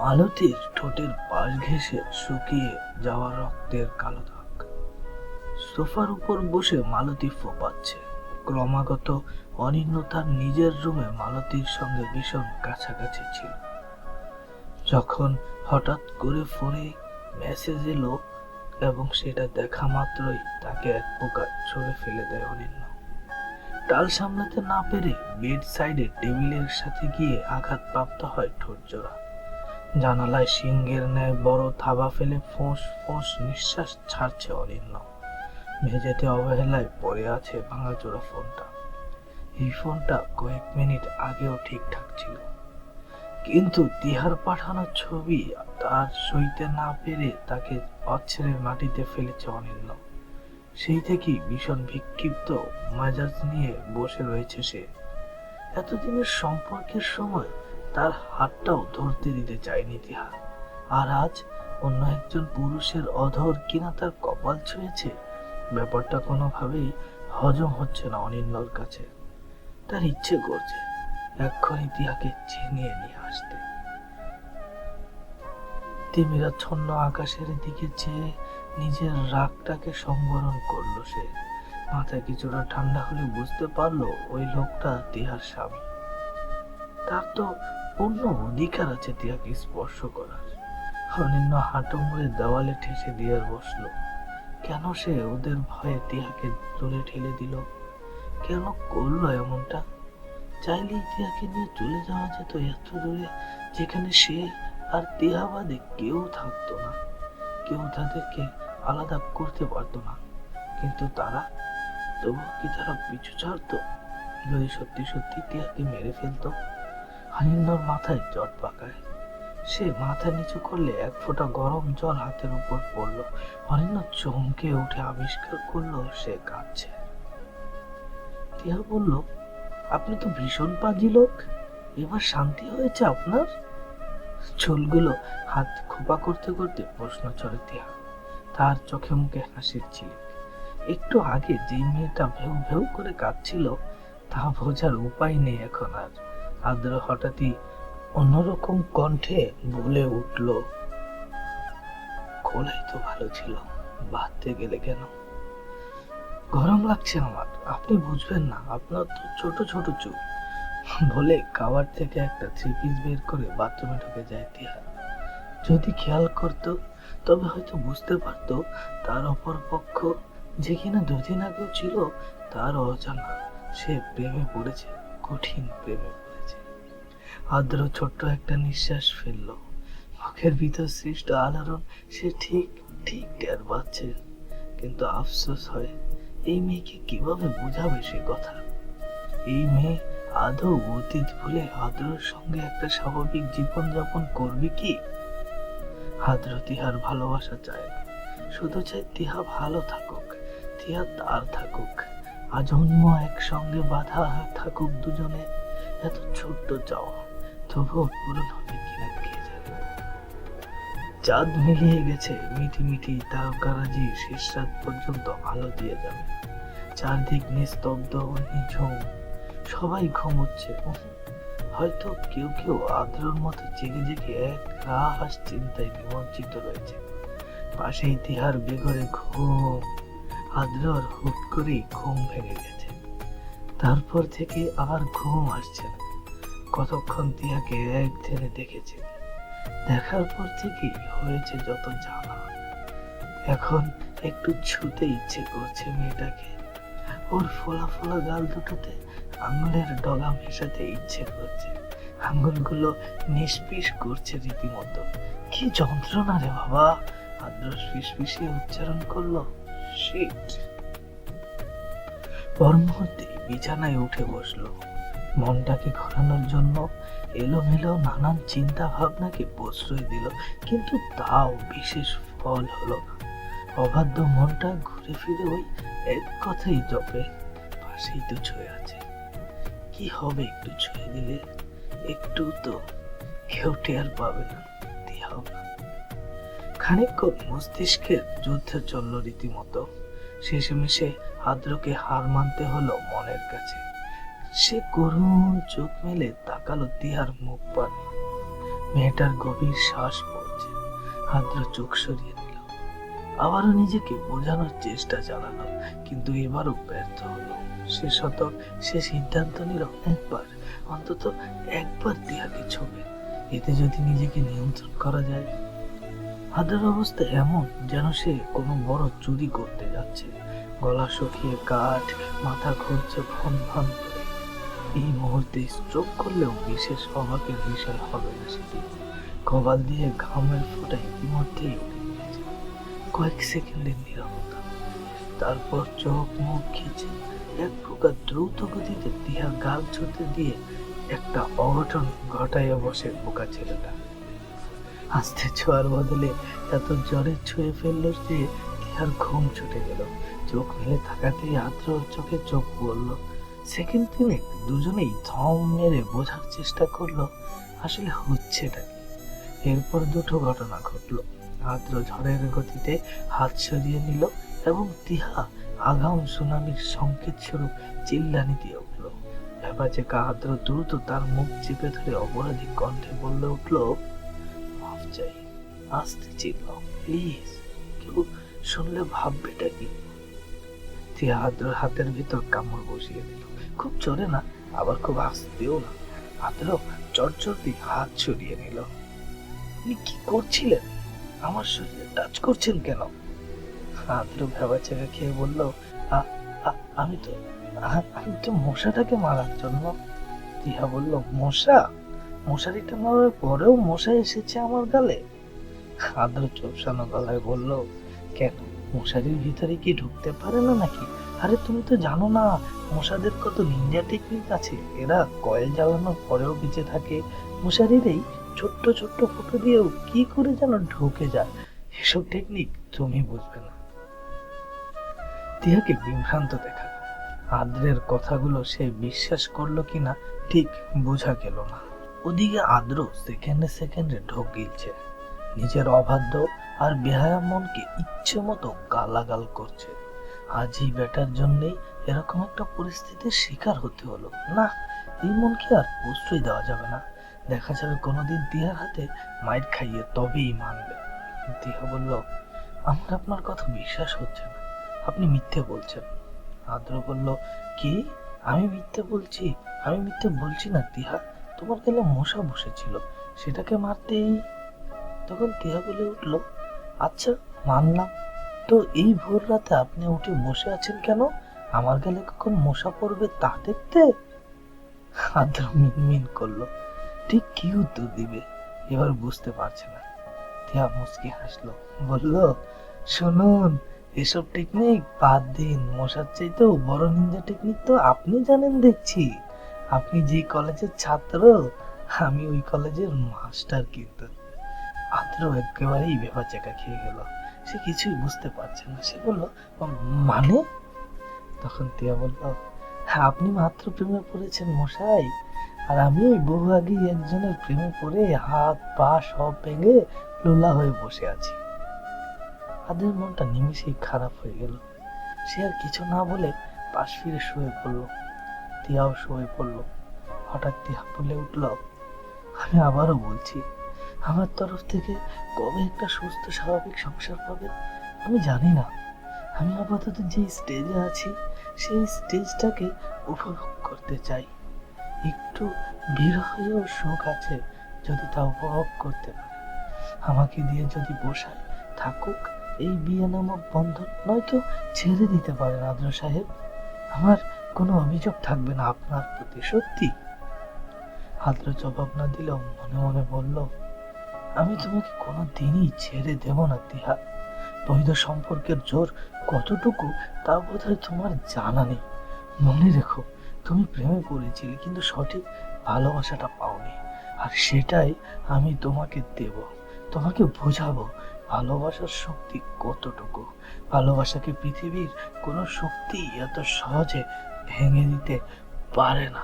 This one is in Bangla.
মালতীর ঠোঁটের পাশ ঘেঁষে শুকিয়ে যাওয়া রক্তের কালো দাগ। সোফার উপর বসে মালতী ফোঁপাচ্ছে। ক্রমাগত অনিন্দ্য তার নিজের রুমে মালতীর সঙ্গে ভীষণ কাছাকাছি ছিল। যখন হঠাৎ করে ফোনে মেসেজ এলো এবং সেটা দেখা মাত্রই তাকে এক প্রকার ছুঁড়ে ফেলে দেয় অনিন্দ্য। টাল সামলাতে না পেরে বেড সাইডে টেবিলের সাথে গিয়ে আঘাতপ্রাপ্ত হয় ঠোঁট জোড়া। জানালায় সিংহের ন্যায় বড় থাবা ফেলে ফোঁস ফোঁস নিঃশ্বাস ছাড়ছে অনিন্দ্য। মেঝেতে অবহেলায় পড়ে আছে ভাঙাচোরা ফোনটা। এই ফোনটা কয়েক মিনিট আগেও ঠিকঠাক ছিল, কিন্তু তিহার পাঠানো ছবি তার সইতে না পেরে তাকে অচ্ছেড়ে মাটিতে ফেলেছে অনিন্দ্য। সেই থেকেই ভীষণ বিক্ষিপ্ত মেজাজ নিয়ে বসে রয়েছে সে। এতদিনের সম্পর্কের সময় তার হাতটাও ধরতে দিতে চায়নি তিহা, আর আজ অন্য একজন পুরুষের অধর কিনা তার কপাল ছুঁয়েছে। ব্যাপারটা কোনোভাবেই হজম হচ্ছে না অনিন্দ্যর কাছে। তার ইচ্ছে করছে এক্ষুনি তিহাকে ছিনিয়ে নিয়ে আসতে। তিমিরাচ্ছন্ন আকাশের দিকে চেয়ে নিজের রাগটাকে সংবরণ করলো সে। মাথা কিছুটা ঠান্ডা হলে বুঝতে পারলো ওই লোকটা তিহার স্বামী। তার তো পূর্ণ অধিকার আছে তিয়াকে স্পর্শ করার। অনিন্দ্য হাঁটু মুড়ে দেওয়ালে ঠেসে দিয়ে বসলো। কেন সে ওদের ভয়ে তিয়াকে দূরে ঠেলে দিল? কেন করলো এমনটা? চাইলেই তিয়াকে নিয়ে চলে যাওয়া যেত এত দূরে, যেখানে সে আর টিহা বাদে কেউ থাকতো না। কেউ তাদেরকে আলাদা করতে পারতো না। কিন্তু তারা তবুও কি তারা পিছু ছাড়তো? যদি সত্যি সত্যি টিহাকে মেরে ফেলতো? অনিন্দ্যর মাথায় জট পাকায়। সে মাথা নিচু করলে এক ফোঁটা গরম জল হাতের উপর পড়লো। অনিন্দ্য চমকে উঠে আবিষ্কার করলো সে কাঁদছে। টিহা বলল, আপনি তো ভীষণ পাজি লোক, এবার শান্তি হয়েছে আপনার? চুলগুলো হাত খোপা করতে করতে প্রশ্ন ছড়ে টিহা। তার চোখে মুখে হাসির ঝিলিক। একটু আগে যে মেয়েটা ভেউ ভেউ করে কাঁদছিল তা বোঝার উপায় নেই এখন আর। আদ্র হঠাৎই অন্যরকম কণ্ঠে বলে উঠল, খোলাই তো ভালো ছিল, বাঁধতে গেলে কেন? গরম লাগছে আমার, আপনি বুঝবেন না, আপনার তো ছোট ছোট চুল। বলে কাওয়ার থেকে একটা থ্রি পিস বের করে বাথরুমে ঢুকে যায় টিহা। যদি খেয়াল করতো তবে হয়তো বুঝতে পারতো তার অপর পক্ষ, যে কিনা দুদিন আগেও ছিল তার অজানা, সে প্রেমে পড়েছে, কঠিন প্রেমে পড়েছে। আদ্র ছোট্ট একটা নিঃশ্বাস ফেলল। মুখের ভিতর সৃষ্ট আলোড়ন সে ঠিক ঠিক টের পাচ্ছে। কিন্তু আফসোস হয়, এই মেয়েকে কিভাবে বোঝাবে সে কথা? এই মেয়ে আদৌ অতীত ভুলে আদ্রর সঙ্গে একটা স্বাভাবিক জীবন যাপন করবে কি? আদ্র তিহার ভালোবাসা চায় না, শুধু চায় তিহা ভালো থাকুক, তিহা তার থাকুক, আজন্ম একসঙ্গে বাঁধা থাকুক দুজনে। এত ছোট্ট চাওয়া, তবুও পূরণ হবে কিনা কে জানে। চাঁদ মিলিয়ে গেছে, মিটি মিটি তারকারাজি শেষ রাত পর্যন্ত আলো দিয়ে যাবে। চারদিক নিস্তব্ধ নিঝুম, সবাই ঘুমোচ্ছে। হয়তো কেউ কেউ আদ্রর মতো জেগে জেগে এক রাহাস চিন্তায় নিমজ্জিত রয়েছে। পাশেই তিহার বেঘরে ঘুম। আদ্রর হুট করেই ঘুম ভেঙে গেছে। তারপর থেকে আর ঘুম আসছে না। কতক্ষণ তিয়াকে এক ধ্যানে দেখেছে, দেখার পর থেকেই হয়েছে যত জ্বালা। এখন একটু ছুতে ইচ্ছে করছে মেয়েটাকে। ওর ফোলা ফোলা গাল দুটোতে আঙুলের ডগা মেশাতে ইচ্ছে করছে। আঙুলগুলো নিষ্পিস করছে রীতিমতো। কি যন্ত্রণা রে বাবা! আদ্র ফিসফিসিয়ে উচ্চারণ করলো, শিট। পর মুহূর্তে বিছানায় উঠে বসলো। মনটাকে ঘোরানোর জন্য এলোমেলো নানান চিন্তা ভাবনাকে প্রশ্রয় দিল, কিন্তু তাও বিশেষ ফল হলো না। অবাধ্য মনটা ঘুরে ফিরে ওই এক কথাই জপে, পাশেই তো ছুঁয়ে আছে, কি হবে একটু ছুঁয়ে দিলে? একটু তো কেউ টের পাবে না, হবে না। খানিকক্ষণ মস্তিষ্কের যুদ্ধ চলল রীতিমতো। শেষমেশে আদ্রকে হার মানতে হলো মনের কাছে। সে করুণ চোখ মেলে তাকালো তিহার মুখ পানে। মেয়েটার গভীর শ্বাস পড়ছে। আদ্র চোখ সরিয়ে নিল, আবারও নিজেকে বোঝানোর চেষ্টা চালালো, কিন্তু এবারও ব্যর্থ হলো। সে সিদ্ধান্ত নিল অন্তত একবার টিয়াকে ছবে, এতে যদি নিজেকে নিয়ন্ত্রণ করা যায়। আদ্রের অবস্থা এমন যেন সে কোনো বড় চুরি করতে যাচ্ছে। গলা শুকিয়ে কাঠ, মাথা ঘুরছে ভন ভন করে। এই মুহূর্তে স্ট্রোক করলেও বিশেষ অবাকের বিষয় হবে না সেটি। কপাল দিয়ে ঘামের ফোঁটা ইতিমধ্যেই উঠে গিয়েছে। কয়েক সেকেন্ডের নীরবতা, তারপর চোখ মুখ খিচে এক প্রকার দ্রুত গতিতে টিয়া গাল ছুটে দিয়ে একটা অঘটন ঘটাইয়া বসে বোকা ছেলেটা। আস্তে ছোঁয়ার বদলে এত জ্বরে ছুঁয়ে ফেললো যে টিয়ার ঘুম ছুটে গেল। চোখ মেলে থাকাতেই আদ্রর চোখে চোখ পড়ল। সেকেন্ড তিনেক দুজনেই থম মেরে বোঝার চেষ্টা করলো আসলে হচ্ছেটা কি। এরপর দুটো ঘটনা ঘটলো। আদ্র ঝড়ের গতিতে হাত সরিয়ে নিল এবং টিহা আগাম সুনামির সংকেত স্বরূপ চিল্লানি দিয়ে উঠল। ভেবাচেকা আদ্র দ্রুত তার মুখ চেপে ধরে অপরাধী কণ্ঠে বললে উঠল, মাফ চাই। আস্তে চিল্লাও প্লিজ, কেউ শুনলে ভাববেটা কি। টিহা আদ্রর হাতের ভিতর কামড় বসিয়ে দিল, খুব জোরে না, আবার খুব আস্তেও না। আদ্র চটচট দিয়ে হাত সরিয়ে নিল। আপনি কি করছিলেন? আমার শরীরে টাচ করছেন কেন? আদ্র ভেবাচেকা খেয়ে বলল, আমি তো মশাটাকে মারার জন্য। টিহা বলল, মশা? মশারিটা মারার পরেও মশা এসেছে আমার গালে? আদ্র চোপসানো গলায় বলল, কেন, মশারির ভিতরে কি ঢুকতে পারে না নাকি? আরে তুমি তো জানো না মশাদের কত নিনজা টেকনিক আছে। এরা কয়েল জ্বালানোর পরেও বেঁচে থাকে। মশারির এই ছোট্ট ছোট্ট ফুটো দিয়েও কি করে যেন ঢুকে যায়। এসব টেকনিক তুমি বুঝবে না। টিয়াকে বিভ্রান্ত দেখা। আদ্রের কথাগুলো সে বিশ্বাস করলো কিনা ঠিক বোঝা গেল না। ওদিকে আদ্র সেকেন্ডে সেকেন্ডে ঢোক গিলছে, নিজের অবাধ্য আর বেহায়া মনকে ইচ্ছে মতো গালাগাল করছে। আজ এই বেটার জন্যই এরকম একটা পরিস্থিতির শিকার হতে হলো। না, এই মনকে আর প্রশ্রয় দেওয়া যাবে না। দেখা যাবে কোনোদিন টিয়ার হাতে মাইর খাইয়ে তবেই মানবে। টিয়া বলল, আমার আপনার কথা বিশ্বাস হচ্ছে না, আপনি মিথ্যে বলছেন। আদ্র বলল, কি? আমি মিথ্যে বলছি? আমি মিথ্যে বলছি না টিহা, তোমার গালে মশা বসেছিল, সেটাকে মারতেই। তখন টিহা বলে উঠল, আচ্ছা মানলাম, তো এই ভোর রাতে আপনি উঠে বসে আছেন কেন? আমার গালে কখন মশা পড়বে তা দেখতে? আদ্র মিনমিন করলো, ঠিক কি উত্তর দিবে এবার বুঝতে পারছে না। টিহা মুচকি হাসলো, বলল, শুনুন, এসব টেকনিক বাদ দিন। মশার চাইতেও বড় নিনজা টেকনিক তো আপনি জানেন দেখছি। আপনি যে কলেজের ছাত্র, আমি ওই কলেজের মাস্টার। কিন্তু আদ্র একেবারেই ভেবাচেকা খেয়ে গেল। সে কিছুই বুঝতে পারছে না। সে বলল, মানে? তখন টিয়া বলল, হ্যাঁ, আপনি মাত্র প্রেমে পড়েছেন মশাই, আর আমি বহু আগেই একজনের প্রেমে পড়ে হাত পা সব ভেঙে লোলা হয়ে বসে আছি। আদের মনটা নিমিষেই খারাপ হয়ে গেল। সে আর কিছু না বলে পাশ ফিরে শুয়ে পড়ল। টিয়াও শুয়ে পড়ল। হঠাৎ টিয়া বলে উঠল, আমি আবারও বলছি, আমার তরফ থেকে কবে একটা সুস্থ স্বাভাবিক সংসার পাবে আমি জানি না। আমি আপাতত যে স্টেজে আছি সেই স্টেজটাকে উপভোগ করতে চাই। একটু বিরহেও সুখ আছে, যদি তা উপভোগ করতে পারে। আমাকে দিয়ে যদি বসায় থাকুক এই বিয়ে নামক বন্ধন, নয়তো ছেড়ে দিতে পারেন আদ্র সাহেব। আমার কোনো অভিযোগ থাকবে না আপনার প্রতি, সত্যি। আদ্র জবাব না দিলেও মনে মনে বলল, আমি তোমাকে কোনো দিনই ছেড়ে দেব না টিহা। বৈধ সম্পর্কের জোর কতটুকু তা বোধহয় তোমার জানা নেই। মনে রেখো, তুমি প্রেমে পড়েছিলে কিন্তু সঠিক ভালোবাসাটা পাওনি, আর সেটাই আমি তোমাকে দেব। তোমাকে বোঝাবো ভালোবাসার শক্তি কতটুকু। ভালোবাসাকে পৃথিবীর কোনো শক্তি এত সহজে ভেঙে দিতে পারে না।